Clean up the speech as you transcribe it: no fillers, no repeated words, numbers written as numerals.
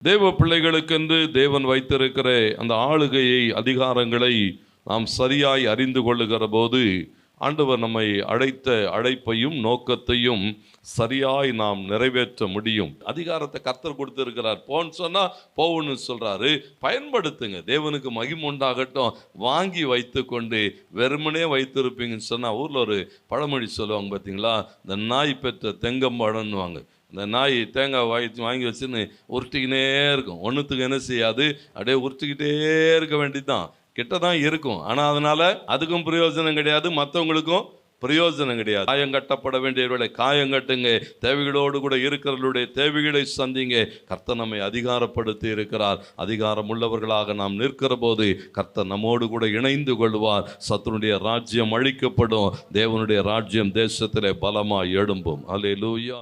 தேவ பிள்ளைகளுக்கென்று தேவன் வைத்திருக்கிற அந்த ஆளுகையை, அதிகாரங்களை நாம் சரியாய் அறிந்து கொள்ளுகிற போது ஆண்டவர் நம்மை அழைத்த அழைப்பையும் நோக்கத்தையும் சரியாய் நாம் நிறைவேற்ற முடியும். அதிகாரத்தை கர்த்தர் கொடுத்திருக்கிறார். போன்னு சொன்னா போன்னு சொல்றாரு. பயன்படுத்துங்க. தேவனுக்கு மகிமை உண்டாகட்டும். வாங்கி வைத்து கொண்டு வெறுமனே வைத்திருப்பீங்கன்னு சொன்னா, ஊர்ல ஒரு பழமொழி சொல்லுவாங்க பார்த்தீங்களா, இந்த நாய் பெற்ற தெங்கம்பழம்னுவாங்க. இந்த நாய் தேங்காய் வாங்கி வச்சுன்னு உருட்டிக்கினே இருக்கும். ஒன்றுத்துக்கு என்ன செய்யாது, அப்படியே உருட்டிக்கிட்டே இருக்க வேண்டியதுதான். கிட்ட தான் இருக்கும். ஆனால் அதனால அதுக்கும் பிரயோஜனம் கிடையாது, மற்றவங்களுக்கும் பிரயோஜனம் கிடையாது. காயம் கட்டப்பட வேண்டியவர்களை காயம் கட்டுங்க. தேவைகளோடு கூட இருக்கிறவர்களுடைய தேவைகளை சந்திங்க. கர்த்தர் நம்மை அதிகாரப்படுத்தி இருக்கிறார். அதிகாரம் உள்ளவர்களாக நாம் நிற்கிற போது கர்த்தர் நம்மோடு கூட இணைந்து கொள்வார். சத்துருடைய ராஜ்யம் அழிக்கப்படும். தேவனுடைய ராஜ்யம் தேசத்திலே பலமாய் எழும்பும். அல்லேலூயா.